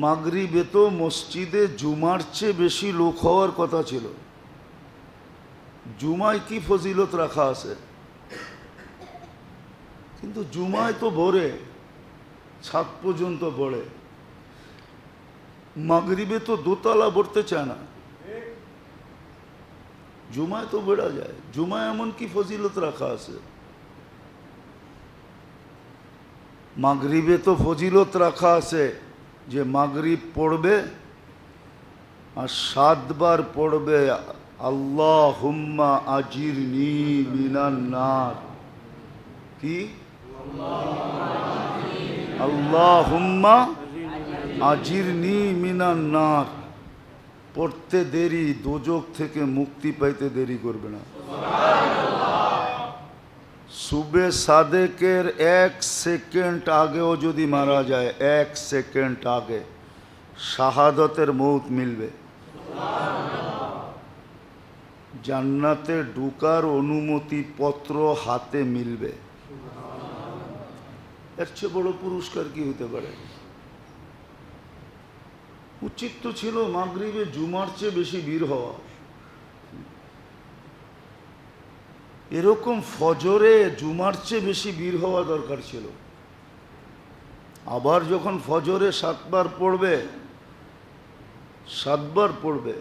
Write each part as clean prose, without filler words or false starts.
মাগরিবে তো মসজিদে জুমার চেয়ে বেশি লোক হওয়ার কথা ছিল। জুমায় কি ফজিলত রাখা আছে, কিন্তু জুমায় তো ভরে ছাদ পর্যন্ত ভরে, মাগরিবে তো দোতলা ভরতে চায় না, জুমায় তো বেড়া যায়। জুমায় এমন কি ফজিলত রাখা আছে? মাগরিবে তো ফজিলত রাখা আছে যে মাগরিব পড়বে আর 7 বার পড়বে আল্লাহুম্মা আজিরনি মিনান নার। কি? আল্লাহুম্মা আজিরনি মিনান নার। পড়তে দেরি দোজখ থেকে মুক্তি পাইতে দেরি করবে না। সুবে সাদেকের 1 সেকেন্ড আগেও যদি মারা যায়, 1 সেকেন্ড আগে শাহাদতের মৌত মিলবে। জান্নাতে ঢুকার অনুমতি পত্র হাতে মিলবে। এর চেয়ে বড় পুরস্কার কি হতে পারে? উচিত তো ছিল মাগরিবে জুমার চেয়ে বেশি ভিড় হওয়া। এরকম ফজরে জুমার চেয়ে বেশি ভিড় হওয়া দরকার ছিল। আবার যখন ফজরে 7 বার পড়বে, 7 বার পড়বে,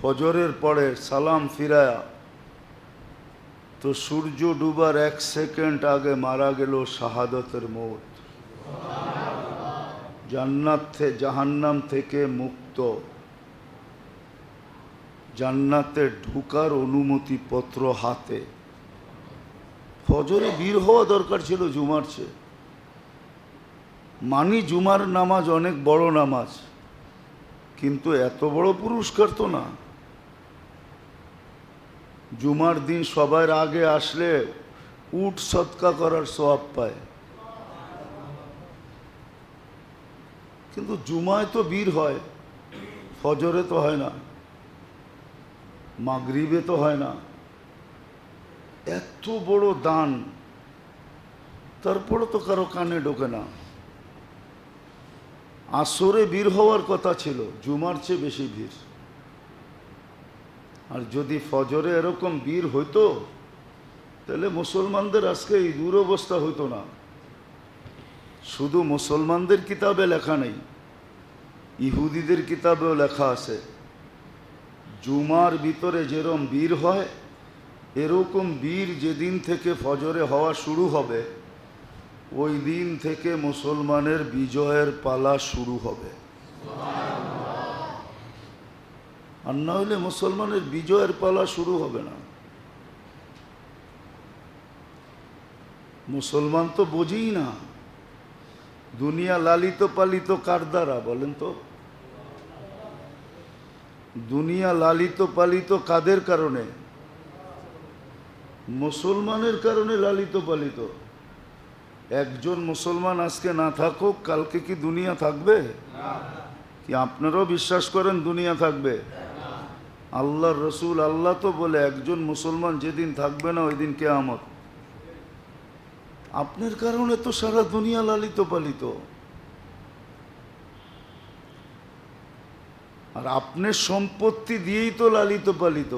ফজরের পরে সালাম ফিরায়া, তো সূর্য ডুবার 1 সেকেন্ড আগে মারা গেল শাহাদতের মৌত। জাহান্নাম থেকে মুক্ত, জান্নাতে ঢুকার অনুমতি পত্র হাতে। ফজরে ভিড় হওয়া দরকার ছিল জুমার চেয়ে। মানি জুমার নামাজ অনেক বড় নামাজ, কিন্তু এত বড় পুরস্কার তো না। জুমার দিন সবার আগে আসলে উট সদকা করার সওয়াব পায়, কিন্তু জুমায় তো ভিড় হয়, ফজরে তো হয় না, মাগরিবে তো হয় না। এত বড় দান, তারপরে তো কারো কানে ঢোকে না। আসরে ভিড় হওয়ার কথা ছিল, জুমার চেয়ে বেশি ভিড়। আর যদি ফজরে এরকম ভিড় হইতো, তাহলে মুসলমানদের আজকে এই দুরবস্থা হইতো না। শুধু মুসলমানদের কিতাবে লেখা নেই, ইহুদিদের কিতাবেও লেখা আছে, জুমার ভিতরে যেরকম ভিড় হয়, এরকম ভিড় যেদিন থেকে ফজরে হওয়া শুরু হবে, ওই দিন থেকে মুসলমানের বিজয়ের পালা শুরু হবে। আর না হলে মুসলমানের বিজয়ের পালা শুরু হবে না। মুসলমান তো বোঝেই না দুনিয়া লালিত পালিত কার দ্বারা, বলেন তো? দুনিয়া লালিত পালিত কাদের কারণে? মুসলমানের কারণে লালিত পালিত। একজন মুসলমান আজকে না থাকুক, কালকে কি দুনিয়া থাকবে? কি আপনারাও বিশ্বাস করেন দুনিয়া থাকবে? আল্লাহর রসুল, আল্লাহ তো বলে একজন মুসলমান যেদিন থাকবে না ওই দিন কিয়ামত। আপনার কারণে তো সারা দুনিয়া লালিত পালিত। আর আপনার সম্পত্তি দিয়েই তো লালিত পালিত।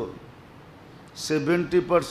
70%